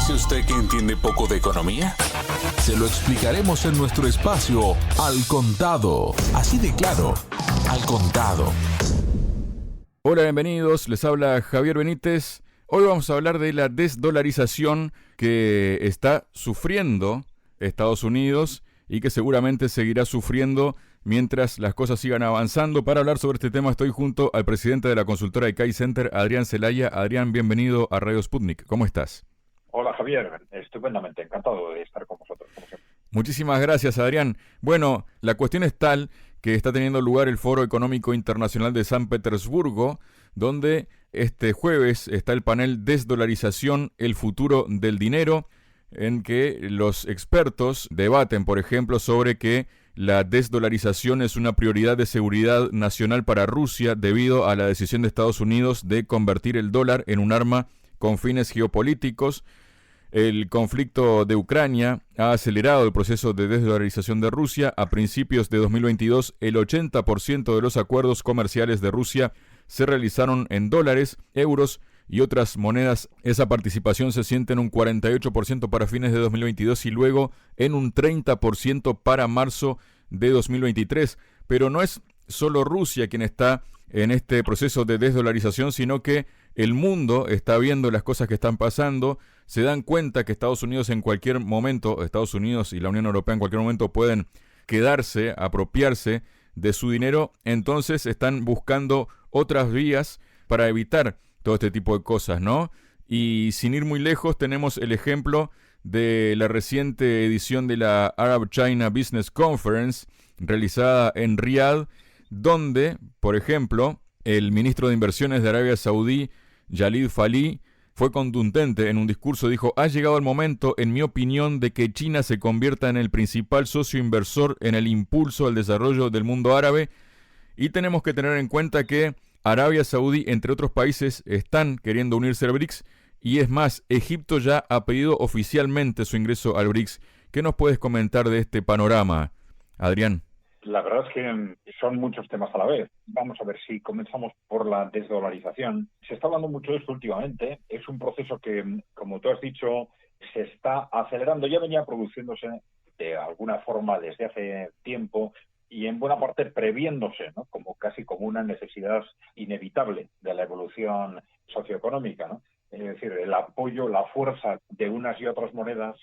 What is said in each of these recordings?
¿Dice usted que entiende poco de economía? Se lo explicaremos en nuestro espacio Al Contado. Así de claro, Al Contado. Hola, bienvenidos. Les habla Javier Benítez. Hoy vamos a hablar de la desdolarización que está sufriendo Estados Unidos y que seguramente seguirá sufriendo mientras las cosas sigan avanzando. Para hablar sobre este tema estoy junto al presidente de la consultora ICAI Center, Adrián Celaya. Adrián, bienvenido a Radio Sputnik. ¿Cómo estás? Hola Javier, estupendamente, encantado de estar con vosotros, como siempre. Muchísimas gracias, Adrián. Bueno, la cuestión es tal que está teniendo lugar el Foro Económico Internacional de San Petersburgo, donde este jueves está el panel Desdolarización, el futuro del dinero, en que los expertos debaten, por ejemplo, sobre que la desdolarización es una prioridad de seguridad nacional para Rusia debido a la decisión de Estados Unidos de convertir el dólar en un arma con fines geopolíticos. El conflicto de Ucrania ha acelerado el proceso de desdolarización de Rusia. A principios de 2022, el 80% de los acuerdos comerciales de Rusia se realizaron en dólares, euros y otras monedas. Esa participación se siente en un 48% para fines de 2022 y luego en un 30% para marzo de 2023. Pero no es solo Rusia quien está en este proceso de desdolarización, sino que el mundo está viendo las cosas que están pasando, se dan cuenta que Estados Unidos en cualquier momento, Estados Unidos y la Unión Europea en cualquier momento pueden quedarse, apropiarse de su dinero, entonces están buscando otras vías para evitar todo este tipo de cosas, ¿no? Y sin ir muy lejos, tenemos el ejemplo de la reciente edición de la Arab China Business Conference, realizada en Riad, donde, por ejemplo, el ministro de Inversiones de Arabia Saudí, Khalid Falih, fue contundente en un discurso. Dijo: ha llegado el momento, en mi opinión, de que China se convierta en el principal socio inversor en el impulso al desarrollo del mundo árabe. Y tenemos que tener en cuenta que Arabia Saudí, entre otros países, están queriendo unirse al BRICS. Y es más, Egipto ya ha pedido oficialmente su ingreso al BRICS. ¿Qué nos puedes comentar de este panorama, Adrián? La verdad es que son muchos temas a la vez. Vamos a ver si comenzamos por la desdolarización. Se está hablando mucho de esto últimamente. Es un proceso que, como tú has dicho, se está acelerando. Ya venía produciéndose de alguna forma desde hace tiempo y en buena parte previéndose, ¿no? Casi como una necesidad inevitable de la evolución socioeconómica, ¿no? Es decir, el apoyo, la fuerza de unas y otras monedas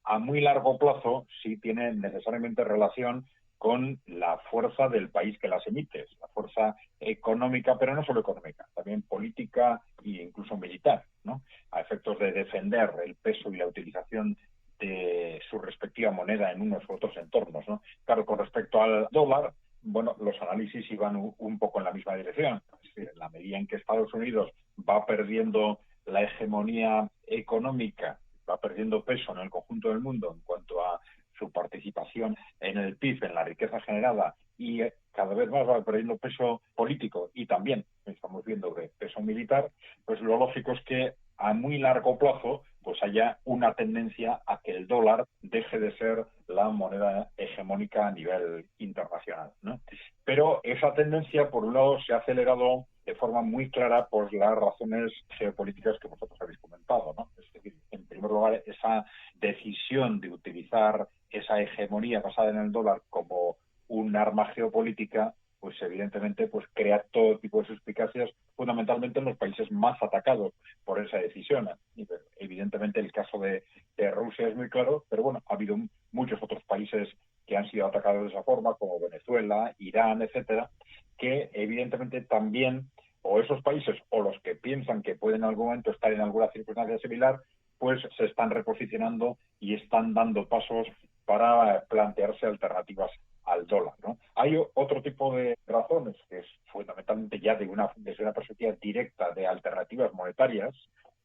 a muy largo plazo sí tiene necesariamente relación con la fuerza del país que las emite, la fuerza económica, pero no solo económica, también política e incluso militar, ¿no? A efectos de defender el peso y la utilización de su respectiva moneda en unos u otros entornos, ¿no? Claro, con respecto al dólar, bueno, los análisis iban un poco en la misma dirección. Es decir, en la medida en que Estados Unidos va perdiendo la hegemonía económica, va perdiendo peso en el conjunto del mundo en cuanto a su participación en el PIB, en la riqueza generada, y cada vez más va perdiendo peso político y también estamos viendo que peso militar, pues lo lógico es que a muy largo plazo pues haya una tendencia a que el dólar deje de ser la moneda hegemónica a nivel internacional, ¿no? Pero esa tendencia, por un lado, se ha acelerado de forma muy clara por las razones geopolíticas que vosotros habéis comentado, ¿no? Es decir, en primer lugar, esa decisión de utilizar esa hegemonía basada en el dólar como un arma geopolítica, pues evidentemente pues crea todo tipo de suspicacias, fundamentalmente en los países más atacados por esa decisión. Y, evidentemente el caso de Rusia es muy claro, pero bueno, ha habido muchos otros países que han sido atacados de esa forma, como Venezuela, Irán, etcétera, que evidentemente también, o esos países, o los que piensan que pueden en algún momento estar en alguna circunstancia similar, pues se están reposicionando y están dando pasos para plantearse alternativas al dólar, ¿no? Hay otro tipo de razones, que es fundamentalmente ya desde una perspectiva directa de alternativas monetarias,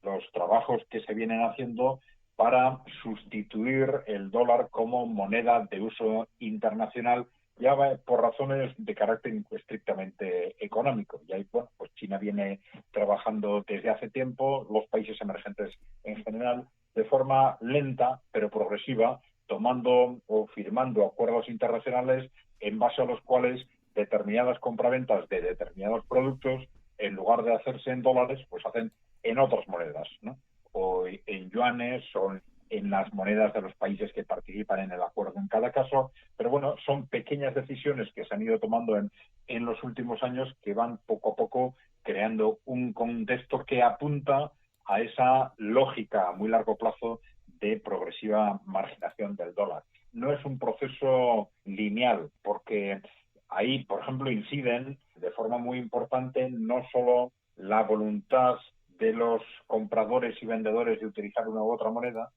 los trabajos que se vienen haciendo para sustituir el dólar como moneda de uso internacional, ya por razones de carácter estrictamente económico. Y ahí, bueno, pues China viene trabajando desde hace tiempo, los países emergentes en general, de forma lenta pero progresiva, tomando o firmando acuerdos internacionales en base a los cuales determinadas compraventas de determinados productos, en lugar de hacerse en dólares, pues hacen en otras monedas, ¿no? o en yuanes o en las monedas de los países que participan en el acuerdo en cada caso. Pero bueno, son pequeñas decisiones que se han ido tomando en los últimos años que van poco a poco creando un contexto que apunta a esa lógica a muy largo plazo de progresiva marginación del dólar. No es un proceso lineal, porque ahí, por ejemplo, inciden de forma muy importante no solo la voluntad de los compradores y vendedores de utilizar una u otra moneda,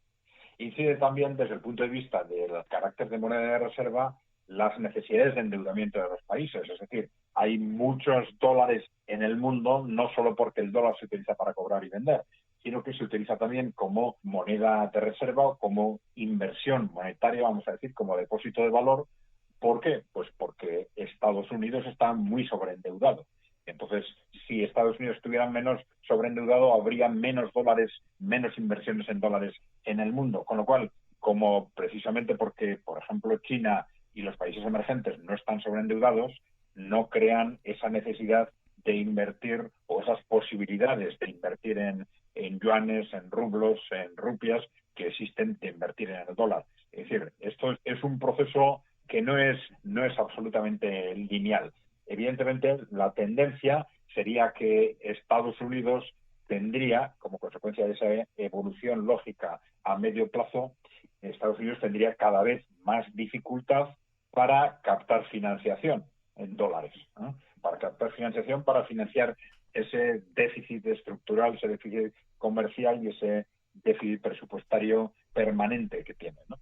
incide también desde el punto de vista del carácter de moneda de reserva las necesidades de endeudamiento de los países. Es decir, hay muchos dólares en el mundo, no solo porque el dólar se utiliza para cobrar y vender, sino que se utiliza también como moneda de reserva o como inversión monetaria, vamos a decir, como depósito de valor. ¿Por qué? Pues porque Estados Unidos está muy sobreendeudado. Entonces, si Estados Unidos estuviera menos sobreendeudado, habría menos dólares, menos inversiones en dólares en el mundo. Con lo cual, como precisamente porque, por ejemplo, China y los países emergentes no están sobreendeudados, no crean esa necesidad de invertir o esas posibilidades de invertir en yuanes, en rublos, en rupias que existen de invertir en el dólar. Es decir, esto es un proceso que no es absolutamente lineal. Evidentemente, la tendencia sería que Estados Unidos tendría, como consecuencia de esa evolución lógica a medio plazo, Estados Unidos tendría cada vez más dificultad para captar financiación en dólares, ¿no? Para captar financiación para financiar ese déficit estructural, ese déficit comercial y ese déficit presupuestario permanente que tiene, ¿no?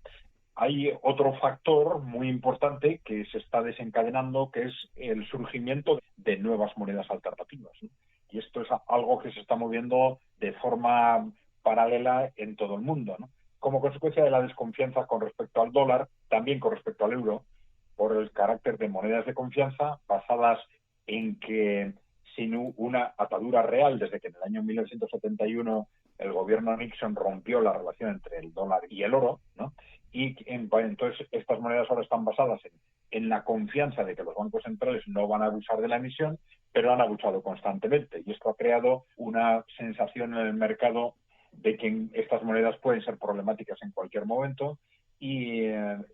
Hay otro factor muy importante que se está desencadenando, que es el surgimiento de nuevas monedas alternativas, ¿no? Y esto es algo que se está moviendo de forma paralela en todo el mundo, ¿no? Como consecuencia de la desconfianza con respecto al dólar, también con respecto al euro, por el carácter de monedas de confianza basadas en que sin una atadura real, desde que en el año 1971 el gobierno Nixon rompió la relación entre el dólar y el oro, ¿no? Y entonces estas monedas ahora están basadas en la confianza de que los bancos centrales no van a abusar de la emisión, pero han abusado constantemente. Y esto ha creado una sensación en el mercado de que estas monedas pueden ser problemáticas en cualquier momento, y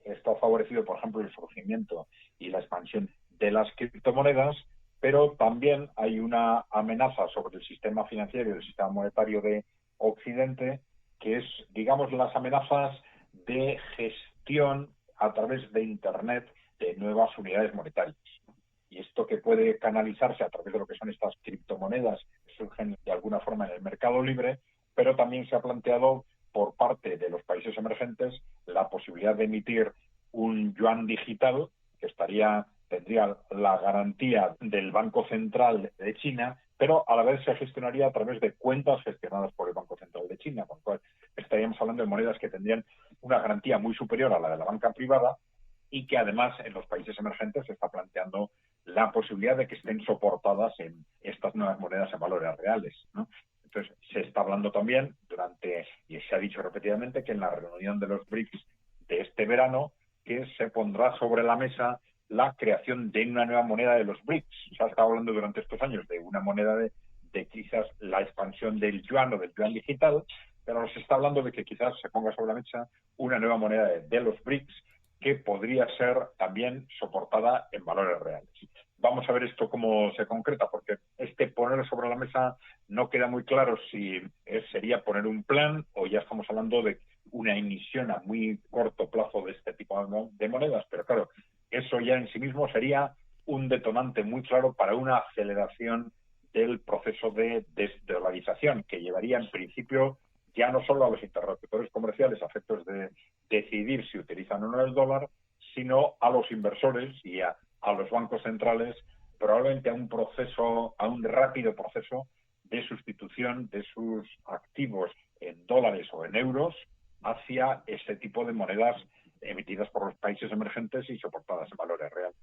esto ha favorecido, por ejemplo, el surgimiento y la expansión de las criptomonedas, pero también hay una amenaza sobre el sistema financiero y el sistema monetario de Occidente, que es, digamos, las amenazas de gestión a través de Internet de nuevas unidades monetarias. Y esto que puede canalizarse a través de lo que son estas criptomonedas que surgen de alguna forma en el mercado libre, pero también se ha planteado por parte de los países emergentes la posibilidad de emitir un yuan digital que tendría la garantía del Banco Central de China, pero a la vez se gestionaría a través de cuentas gestionadas por el Banco Central de China, con lo cual estaríamos hablando de monedas que tendrían una garantía muy superior a la de la banca privada, y que además en los países emergentes se está planteando la posibilidad de que estén soportadas en estas nuevas monedas en valores reales, ¿no? Entonces, se está hablando también y se ha dicho repetidamente, que en la reunión de los BRICS de este verano, que se pondrá sobre la mesa la creación de una nueva moneda de los BRICS. Se ha estado hablando durante estos años de una moneda de quizás la expansión del yuan o del yuan digital, pero se está hablando de que quizás se ponga sobre la mesa una nueva moneda de los BRICS que podría ser también soportada en valores reales. Vamos a ver esto cómo se concreta, porque poner sobre la mesa no queda muy claro si sería poner un plan o ya estamos hablando de una emisión a muy corto plazo de este tipo de monedas. Pero claro, eso ya en sí mismo sería un detonante muy claro para una aceleración del proceso de desdolarización, que llevaría en principio ya no solo a los interlocutores comerciales a efectos de decidir si utilizan o no el dólar, sino a los inversores y a los bancos centrales, probablemente a un rápido proceso de sustitución de sus activos en dólares o en euros hacia este tipo de monedas emitidas por los países emergentes y soportadas en valores reales.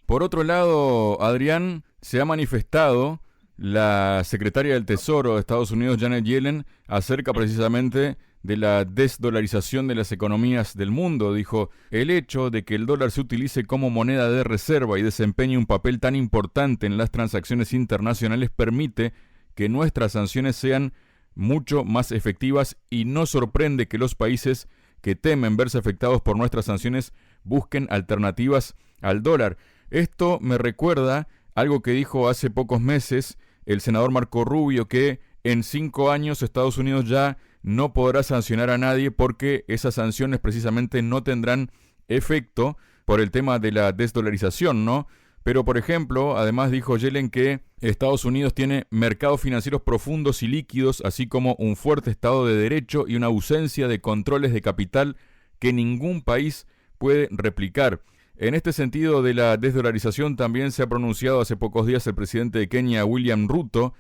Por otro lado, Adrián, se ha manifestado la secretaria del Tesoro de Estados Unidos, Janet Yellen, acerca precisamente de la desdolarización de las economías del mundo. Dijo: el hecho de que el dólar se utilice como moneda de reserva y desempeñe un papel tan importante en las transacciones internacionales permite que nuestras sanciones sean mucho más efectivas y no sorprende que los países que temen verse afectados por nuestras sanciones busquen alternativas al dólar. Esto me recuerda algo que dijo hace pocos meses el senador Marco Rubio, que en 5 años Estados Unidos ya no podrá sancionar a nadie porque esas sanciones precisamente no tendrán efecto por el tema de la desdolarización, ¿no? Pero, por ejemplo, además dijo Yellen que Estados Unidos tiene mercados financieros profundos y líquidos, así como un fuerte Estado de Derecho y una ausencia de controles de capital que ningún país puede replicar. En este sentido de la desdolarización también se ha pronunciado hace pocos días el presidente de Kenia, William Ruto,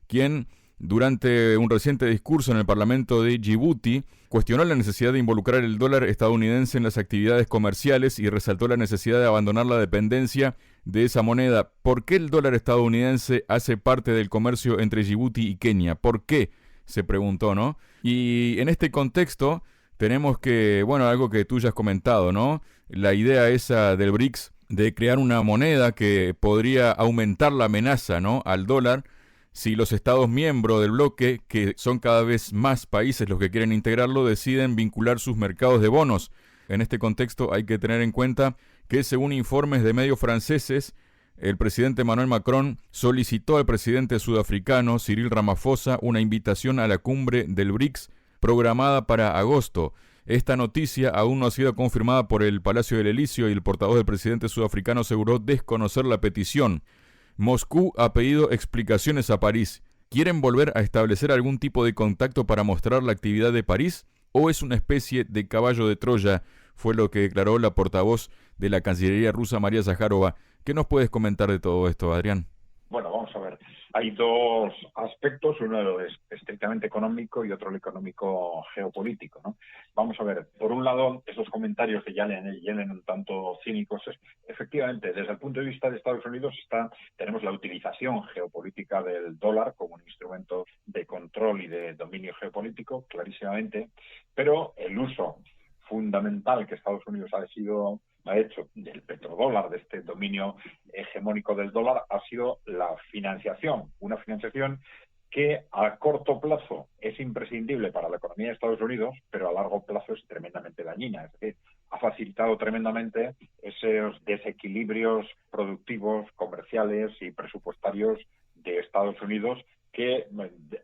quien durante un reciente discurso en el Parlamento de Djibouti cuestionó la necesidad de involucrar el dólar estadounidense en las actividades comerciales y resaltó la necesidad de abandonar la dependencia de esa moneda. ¿Por qué el dólar estadounidense hace parte del comercio entre Djibouti y Kenia? ¿Por qué? Se preguntó, ¿no? Y en este contexto tenemos que, bueno, algo que tú ya has comentado, ¿no? La idea esa del BRICS de crear una moneda que podría aumentar la amenaza, ¿no?, al dólar si los estados miembros del bloque, que son cada vez más países los que quieren integrarlo, deciden vincular sus mercados de bonos. En este contexto hay que tener en cuenta que, según informes de medios franceses, el presidente Emmanuel Macron solicitó al presidente sudafricano Cyril Ramaphosa una invitación a la cumbre del BRICS programada para agosto. Esta noticia aún no ha sido confirmada por el Palacio del Elíseo y el portavoz del presidente sudafricano aseguró desconocer la petición. Moscú ha pedido explicaciones a París. ¿Quieren volver a establecer algún tipo de contacto para mostrar la actividad de París? ¿O es una especie de caballo de Troya? Fue lo que declaró la portavoz de la Cancillería rusa, María Zaharova. ¿Qué nos puedes comentar de todo esto, Adrián? Bueno, vamos a ver. Hay dos aspectos, uno es estrictamente económico y otro el económico geopolítico, ¿no? Vamos a ver, por un lado, esos comentarios de Yellen un tanto cínicos, efectivamente, desde el punto de vista de Estados Unidos tenemos la utilización geopolítica del dólar como un instrumento de control y de dominio geopolítico, clarísimamente, pero el uso fundamental que Estados Unidos ha hecho del petrodólar, de este dominio hegemónico del dólar, ha sido la financiación, una financiación que a corto plazo es imprescindible para la economía de Estados Unidos, pero a largo plazo es tremendamente dañina. Es decir, ha facilitado tremendamente esos desequilibrios productivos, comerciales y presupuestarios de Estados Unidos que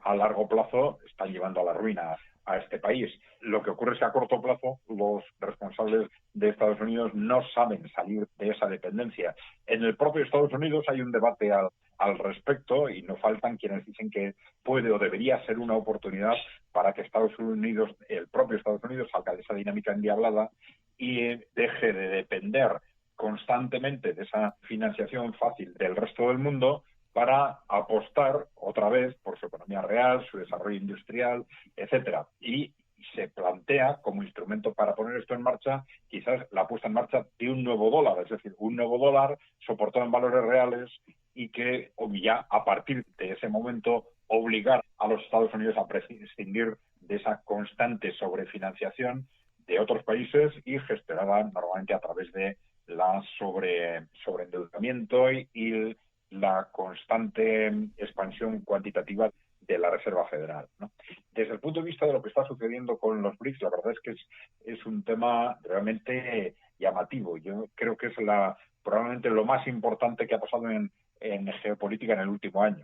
a largo plazo están llevando a la ruina a este país. Lo que ocurre es que a corto plazo los responsables de Estados Unidos no saben salir de esa dependencia. En el propio Estados Unidos hay un debate al respecto y no faltan quienes dicen que puede o debería ser una oportunidad para que Estados Unidos, el propio Estados Unidos, salga de esa dinámica endiablada y deje de depender constantemente de esa financiación fácil del resto del mundo para apostar otra vez por su economía real, su desarrollo industrial, etcétera. Y se plantea como instrumento para poner esto en marcha quizás la puesta en marcha de un nuevo dólar, es decir, un nuevo dólar soportado en valores reales y que ya a partir de ese momento obligar a los Estados Unidos a prescindir de esa constante sobrefinanciación de otros países y gestionada normalmente a través de la sobreendeudamiento y la constante expansión cuantitativa de la Reserva Federal, ¿no? Desde el punto de vista de lo que está sucediendo con los BRICS, la verdad es que es un tema realmente llamativo. Yo creo que es probablemente lo más importante que ha pasado en geopolítica en el último año.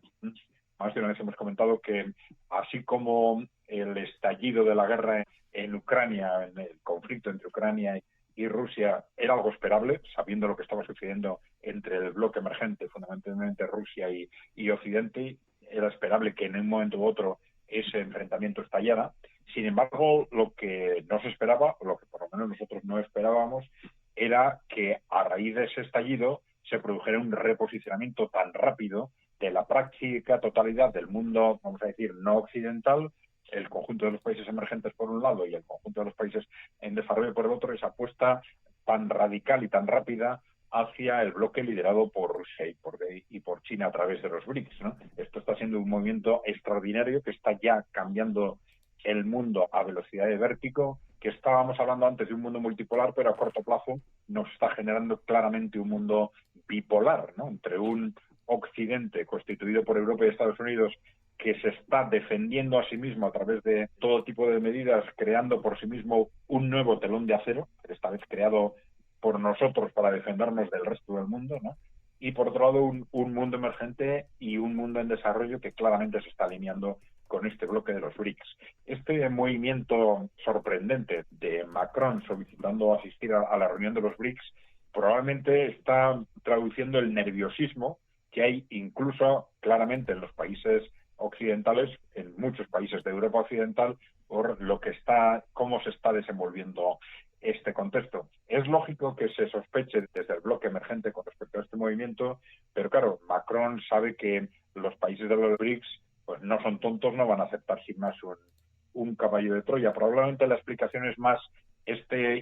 Más de una vez hemos comentado que así como el estallido de la guerra en Ucrania, en el conflicto entre Ucrania y Rusia era algo esperable, sabiendo lo que estaba sucediendo entre el bloque emergente, fundamentalmente Rusia y Occidente, era esperable que en un momento u otro ese enfrentamiento estallara. Sin embargo, lo que no se esperaba, o lo que por lo menos nosotros no esperábamos, era que a raíz de ese estallido se produjera un reposicionamiento tan rápido de la práctica totalidad del mundo, vamos a decir, no occidental, el conjunto de los países emergentes por un lado y el conjunto de los países en desarrollo por el otro, esa apuesta tan radical y tan rápida hacia el bloque liderado por Rusia y por China a través de los BRICS, ¿no? Esto está siendo un movimiento extraordinario que está ya cambiando el mundo a velocidad de vértigo, que estábamos hablando antes de un mundo multipolar, pero a corto plazo nos está generando claramente un mundo bipolar, ¿no? Entre un Occidente constituido por Europa y Estados Unidos que se está defendiendo a sí mismo a través de todo tipo de medidas, creando por sí mismo un nuevo telón de acero, esta vez creado por nosotros para defendernos del resto del mundo, ¿no? Y por otro lado un mundo emergente y un mundo en desarrollo que claramente se está alineando con este bloque de los BRICS. Este movimiento sorprendente de Macron solicitando asistir a la reunión de los BRICS probablemente está traduciendo el nerviosismo que hay incluso claramente en los países occidentales, en muchos países de Europa Occidental, por lo que cómo se está desenvolviendo este contexto. Es lógico que se sospeche desde el bloque emergente con respecto a este movimiento, pero claro, Macron sabe que los países de los BRICS pues no son tontos, no van a aceptar sin más un caballo de Troya. Probablemente la explicación es más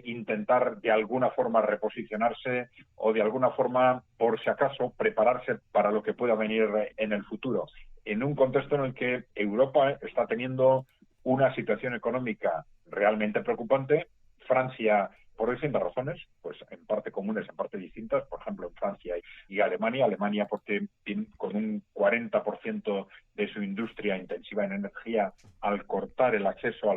intentar de alguna forma reposicionarse o de alguna forma, por si acaso, prepararse para lo que pueda venir en el futuro. En un contexto en el que Europa está teniendo una situación económica realmente preocupante, Francia, por distintas razones, pues en parte comunes, en parte distintas, por ejemplo, en Francia y Alemania porque con un 40% de su industria intensiva en energía, al cortar el acceso a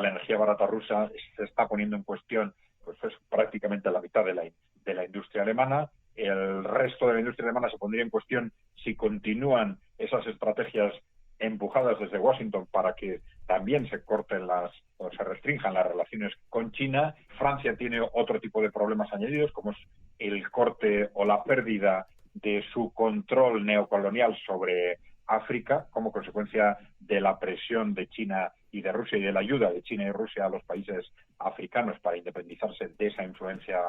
la energía barata rusa, se está poniendo en cuestión pues es prácticamente la mitad de la industria alemana. El resto de la industria alemana se pondría en cuestión si continúan esas estrategias empujadas desde Washington para que también se corten o se restrinjan las relaciones con China. Francia tiene otro tipo de problemas añadidos, como es el corte o la pérdida de su control neocolonial sobre África como consecuencia de la presión de China y de Rusia y de la ayuda de China y Rusia a los países africanos para independizarse de esa influencia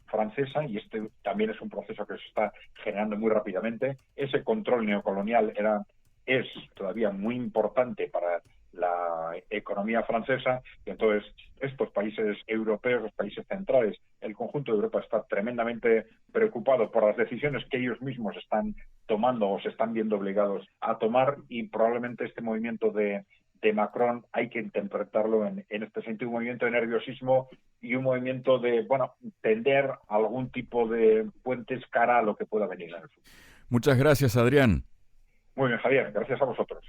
francesa, y este también es un proceso que se está generando muy rápidamente. Ese control neocolonial es todavía muy importante para la economía francesa, y entonces estos países europeos, los países centrales, el conjunto de Europa está tremendamente preocupado por las decisiones que ellos mismos están tomando o se están viendo obligados a tomar, y probablemente este movimiento de Macron hay que interpretarlo en este sentido, un movimiento de nerviosismo y un movimiento de, tender algún tipo de puentes cara a lo que pueda venir en el futuro. Muchas gracias, Adrián. Muy bien, Javier, gracias a vosotros.